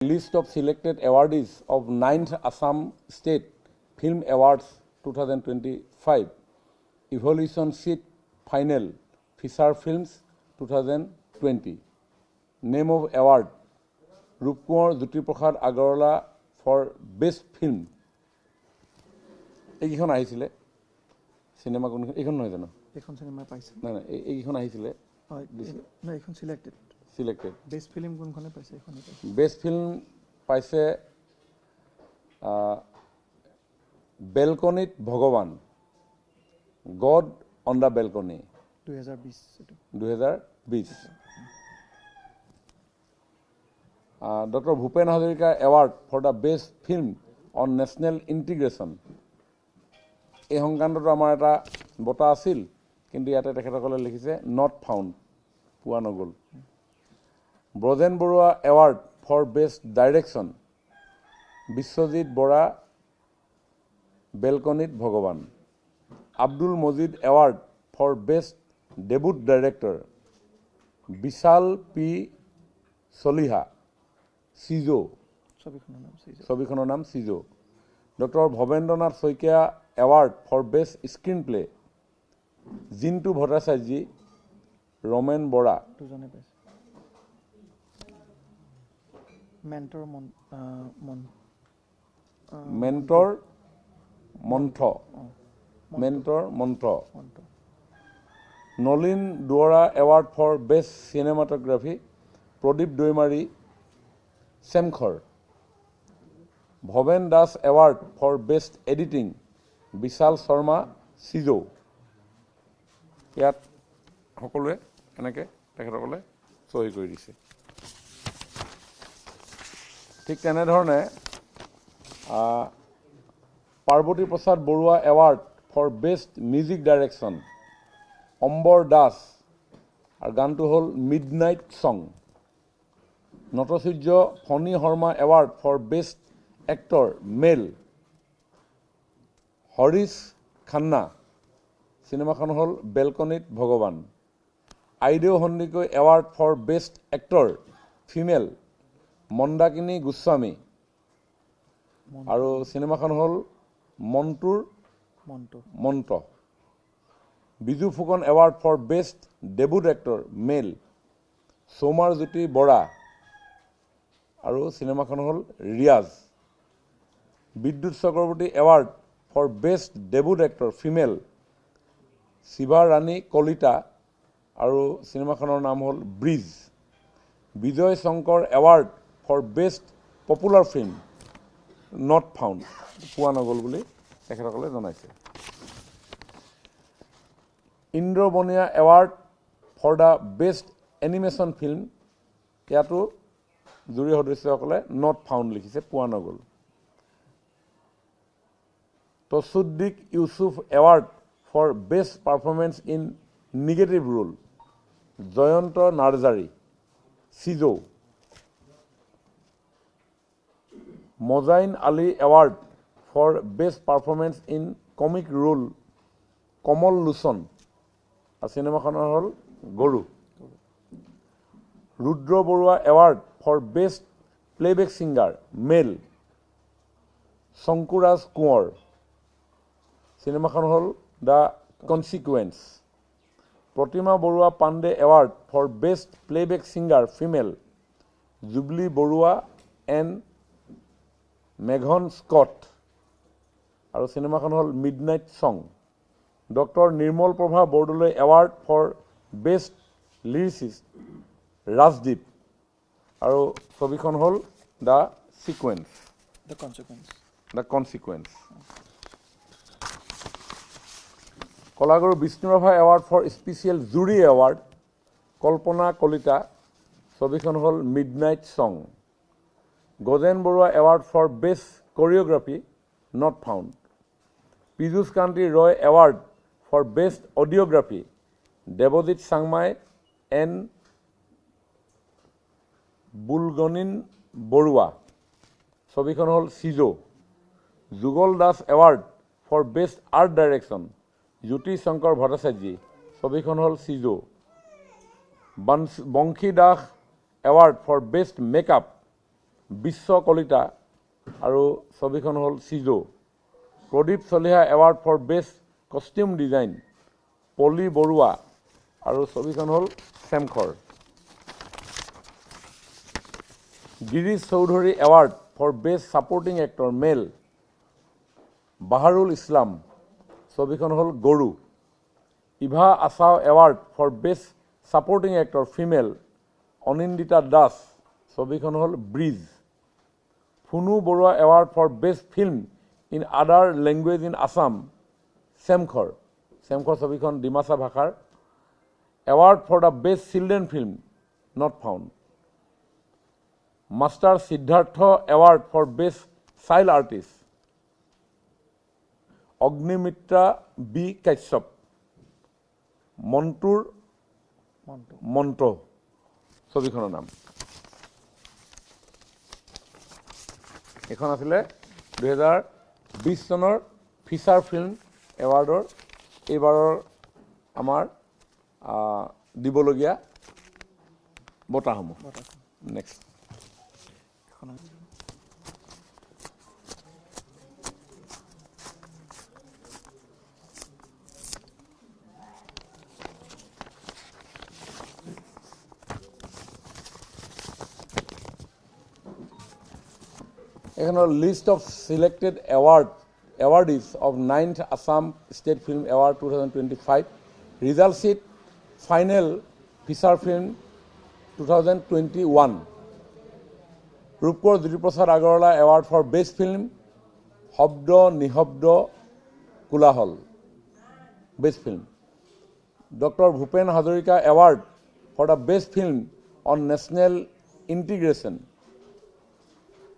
List of selected awardees of 9th Assam State Film Awards 2025, Evolution Seat Final, Feature Films 2020. Name of award, Rupkumar Jyoti Prasad Agarwala for Best Film. এইখন আহিছিলে cinema কোন এইখন নহয় জানো এখন cinema পাইছে না না এইখন আহিছিলে হয় না এখন সিলেক্টেড বেস্ট ফিল্ম কোনখনে পাইছে এখনে পাইছে বেস্ট ফিল্ম পাইছে বেলকনিত ভগৱান God on the balcony 2020 doctor Bhupen Hazarika award for the best film on national integration এই সংক্ৰান্তটো আমাৰ এটা বঁটা আছিল কিন্তু ইয়াতে তেখেতসকলে লিখিছে নট ফাউণ্ড পোৱা নগ'ল Brajen Barua award for best direction Biswajit Bora বেলকনিত ভগৱান Abdul Majid award for best debut director Bishal P Chaliha Sijou ছবিখনৰ নাম Sijou doctor Bhabendranath Saikia award for best screen play Jintu Bhattacharya Ramen Bora দুজনে পাইছে মেন্টৰ মন্থ Nalin Duwara award for best cinematography Pradip Daimary Semkhor Bhaben Das award for best editing Bishal Sharma Sijou ইয়াত সকলোৱে এনেকৈ তেখেতসকলে চহী কৰি দিছে ঠিক তেনেধৰণে Parbati Prasad Barua award for best music direction Ambar Das আৰু গানটো হ'ল midnight song Natasurya Phani Sharma award for best actor male Harish Khanna চিনেমাখন হ'ল বেলকনিত ভগৱান Aideu Sandikai award for best actor female Mandakini Goswami আৰু চিনেমাখন হ'ল Mantra Biju Phukan award for best debut actor male Soumar Jyoti Bora আৰু চিনেমাখন হ'ল Riyaz Bidyut Chakraborty award for best debut actor female Shiva Rani Kalita আৰু চিনেমাখনৰ নাম হ'ল bridge Bijoy Shankar award for best popular film not found পোৱা নগ'ল বুলি তেখেতসকলে জনাইছে Indra Bania award for the best animation film ইয়াতো জুৰি সদস্যসকলে নট ফাউণ্ড লিখিছে পোৱা নগ'ল Tasaddiq Yusuf award for best performance in negative role Jayanta Narzary Sijou Mozain Ali award for best performance in comic role Kamal Lochan আৰু চিনেমাখনৰ হ'ল Goru Rudra Barua award for best playback singer male Shankuraj Konwar চিনেমাখন হ'ল the consequence Pratima Barua Pandey award for best playback singer female Jubilee Barua and মেঘন Scott আৰু চিনেমাখন হ'ল midnight song doctor Nirmal Prabha Bordoloi award for best lyricist Rajdeep আৰু ছবিখন হ'ল the consequence Kalaguru Bishnu Rabha award for special jury award Kalpana Kalita ছবিখন হ'ল midnight song Gajen Barua award for best choreography not found Piyush Kanti Roy award for best audiography Debajit Changmai and বুলগনিন Barua ছবিখন হ'ল Sijou Jugal Das award for best art direction Jyoti Shankar Bhattacharya ছবিখন হ'ল Sijou Banshi Das award for best makeup Bishwa Kalita আৰু ছবিখন হ'ল Sijou. Pradip Chaliha award for best costume design Poly Barua আৰু ছবিখন হ'ল Semkhor. Girish Choudhury award for best supporting actor male Baharul Islam ছবিখন হ'ল Goru. Eva Asao award for best supporting actor female Anindita Das ছবিখন হ'ল bridge. Phunu Barua award for best film in other language in Assam Semkhor ছবিখন ডিমাচা ভাষাৰ। Award for the best children film not found. Master Siddharth award for best child artist Agnimitra B Kashyap. মন্টুৰ মন্ট ছবিখনৰ নাম। এইখন আছিলে 2020 চনৰ ফিচাৰ ফিল্ম এৱাৰ্ডৰ এইবাৰৰ আমাৰ দিবলগীয়া বঁটাসমূহ। নেক্সট এখানে list of selected awardees of 9th Assam state film award 2025 result sheet final feature film 2021 Rupkonwar Jyotiprasad Agarwala award for best film Sabda Nisabda Kolahal best film. Doctor Bhupen Hazarika award for the best film on national integration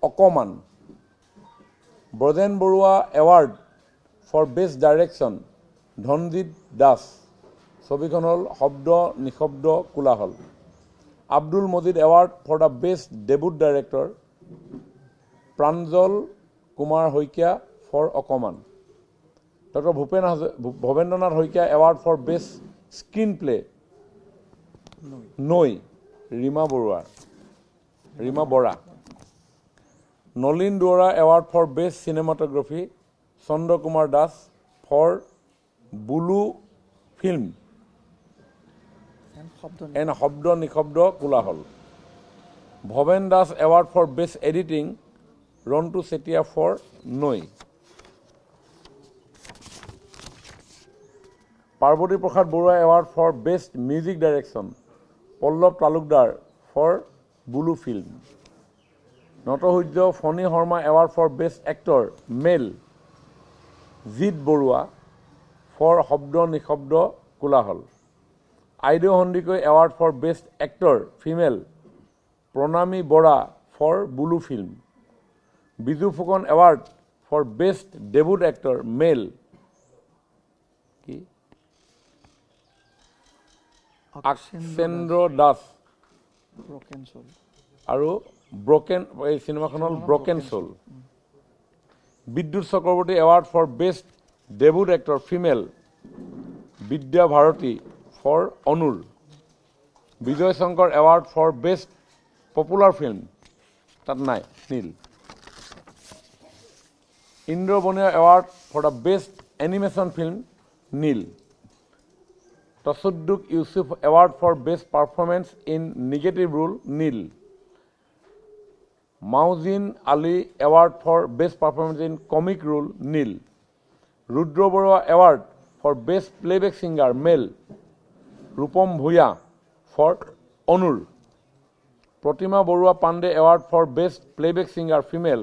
Aukman. Brajen Barua award for best direction Dhanjit Das ছবিখন হ'ল Sabda Nisabda Kolahal. Abdul Majid award for the best debut director Pranjal Kumar Saikia for Aukman. Doctor Bhabendranath Saikia award for best screen play Nai Rima Bora. Nalin Duwara award for best cinematography Chandra Kumar Das for Bulu film and Sabda Nisabda Kolahal. Bhaben Das award for best editing Rontu Chetia for Nai. Parbati Prasad Barua award for best music direction Pallav Talukdar for Bulu film. Natasurya Phani Sharma award for best actor male Jit Barua for Sabda Nisabda Kolahal. Aideu Sandikai award for best actor female Pranami Bora for Bulu film. Biju Phukan award for best debut actor male Akchendra Das আৰু broken এই চিনেমাখন হ'ল broken soul. Bidyut Chakraborty award for best debut actor female Bidya Bharati for Anur. Bijoy Shankar award for best popular film তাত নাই nil. Indra Bania award for the best animation film nil. Tasadduk Yusuf award for best performance in negative role nil. Mauzin Ali award for best performance in comic role nil. Rudra Barua award for best playback singer male Rupam Bhuyan for Anur. Pratima Barua Pandey award for best playback singer female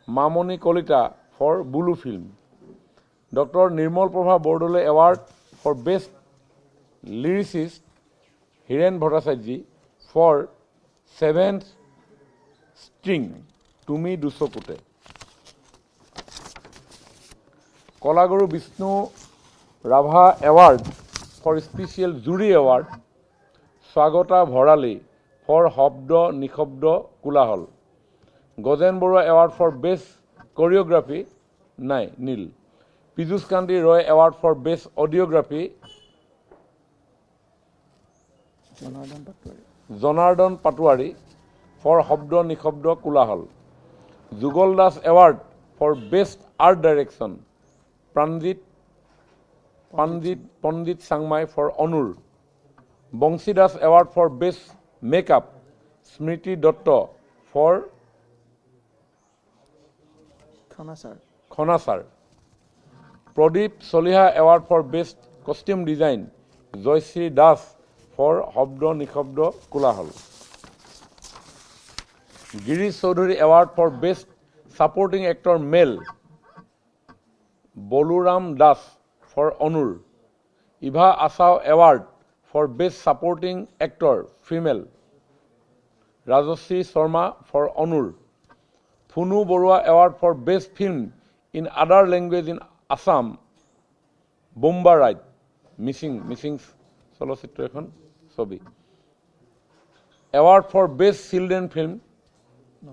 Mamoni Kalita for Bulu film. Doctor Nirmal Prabha Bordoloi award for best lyricist Hiren Bhattacharya for seventh string তুমি দুচকুতে। Kalaguru Bishnu Rabha award for special jury award Swagata Bharali for Sabda Nisabda Kolahal. Gajen Barua award for best choreography নাই নীল। Piyush Kanti Roy award for best audiography Janardan Patowari. For Sabda Nisabda Kolahal Jugal Das award for best art direction Pandit Changmai for Anur Banshi Das award for best makeup Smriti Dutta for Khanachar Pradip Chaliha award for best costume design Jayashree Das for Sabda Nisabda Kolahal Girish Choudhury award for best supporting actor male Baluram Das for Anur Eva Asao award for best supporting actor female Rajashree Sharma for Anur Phunu Barua award for best film in other language in Assam Bomba ride Mising চলচ্চিত্ৰ এখন ছবি award for best children film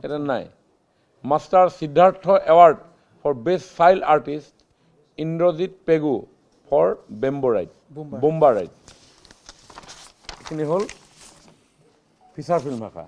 এটা নাই master Siddharth award for best child artist Indrajit Pegu for Bomba ride এইখিনি হ'ল feature film ভাষা